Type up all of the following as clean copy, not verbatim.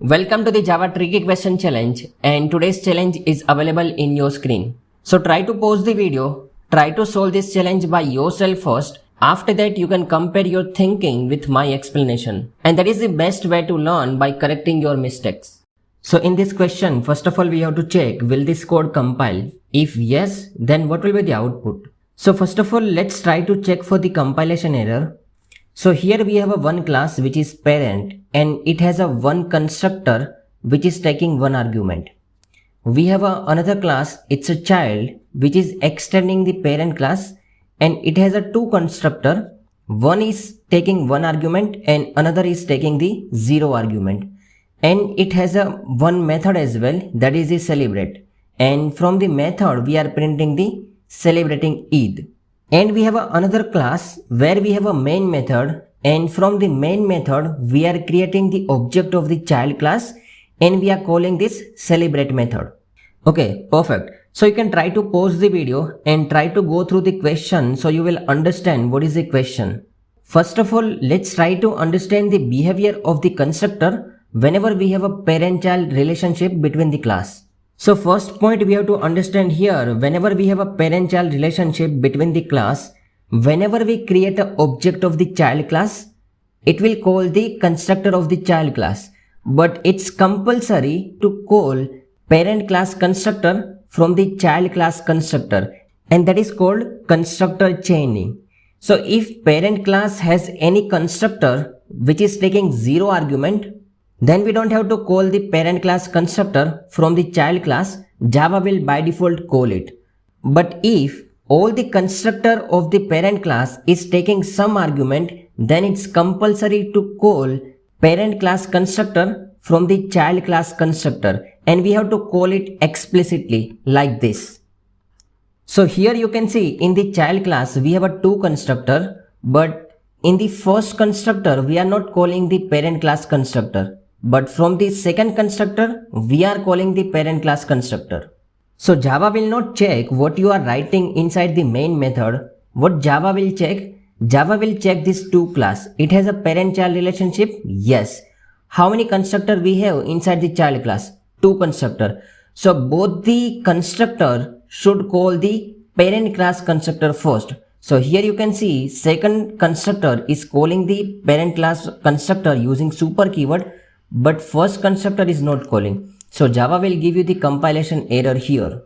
Welcome to the Java Tricky Question Challenge, and today's challenge is available in your screen. So try to pause the video, try to solve this challenge by yourself first. After that you can compare your thinking with my explanation. And that is the best way to learn, by correcting your mistakes. So in this question, first of all we have to check, will this code compile? If yes, then what will be the output? So first of all, let's try to check for the compilation error. So here we have a one class which is parent, and it has a one constructor which is taking one argument. We have another class, it's a child, which is extending the parent class, and it has a two constructor. One is taking one argument and another is taking the zero argument. And it has a one method as well, that is the celebrate. And from the method we are printing the celebrating Eid. And we have another class where we have a main method, and from the main method we are creating the object of the child class, and we are calling this celebrate method. Okay, perfect. So you can try to pause the video and try to go through the question so you will understand what is the question. First of all, let's try to understand the behavior of the constructor whenever we have a parent-child relationship between the class. So first point we have to understand here, whenever we have a parent-child relationship between the class, whenever we create an object of the child class, it will call the constructor of the child class. But it's compulsory to call parent class constructor from the child class constructor, and that is called constructor chaining. So if parent class has any constructor which is taking zero argument, then we don't have to call the parent class constructor from the child class. Java will by default call it. But if all the constructor of the parent class is taking some argument, then it's compulsory to call parent class constructor from the child class constructor, and we have to call it explicitly like this. So here you can see in the child class we have a two constructor, but in the first constructor we are not calling the parent class constructor. But from the second constructor, we are calling the parent class constructor. So Java will not check what you are writing inside the main method. What Java will check? Java will check this two class. It has a parent-child relationship? Yes. How many constructor we have inside the child class? Two constructor. So both the constructor should call the parent class constructor first. So here you can see second constructor is calling the parent class constructor using super keyword, but first constructor is not calling. So Java will give you the compilation error here.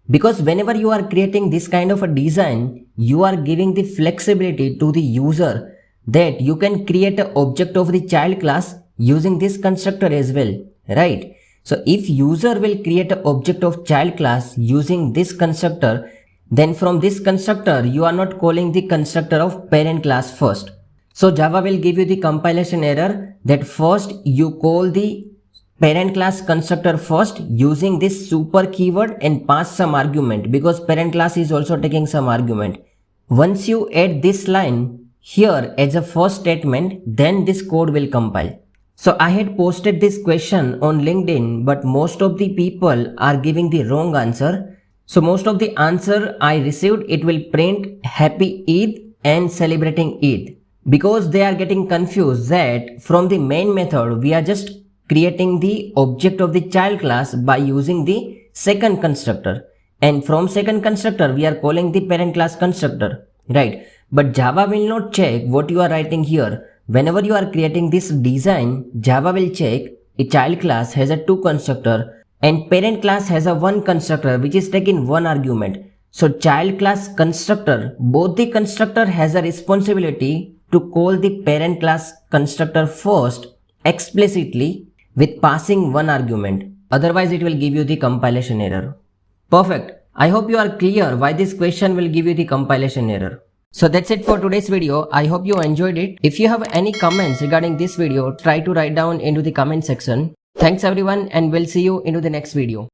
Because whenever you are creating this kind of a design, you are giving the flexibility to the user that you can create an object of the child class using this constructor as well, right? So if user will create an object of child class using this constructor, then from this constructor you are not calling the constructor of parent class first. So Java will give you the compilation error that first you call the parent class constructor first using this super keyword and pass some argument, because parent class is also taking some argument. Once you add this line here as a first statement, then this code will compile. So I had posted this question on LinkedIn, but most of the people are giving the wrong answer. So most of the answer I received, it will print happy Eid and celebrating Eid, because they are getting confused that from the main method we are just creating the object of the child class by using the second constructor, and from second constructor we are calling the parent class constructor, right? But Java will not check what you are writing here. Whenever you are creating this design, Java will check a child class has a two constructor and parent class has a one constructor which is taking one argument. So child class constructor, both the constructor has a responsibility to call the parent class constructor first explicitly with passing one argument. Otherwise it will give you the compilation error. Perfect. I hope you are clear why this question will give you the compilation error. So that's it for today's video. I hope you enjoyed it. If you have any comments regarding this video, try to write down into the comment section. Thanks everyone, and we'll see you into the next video.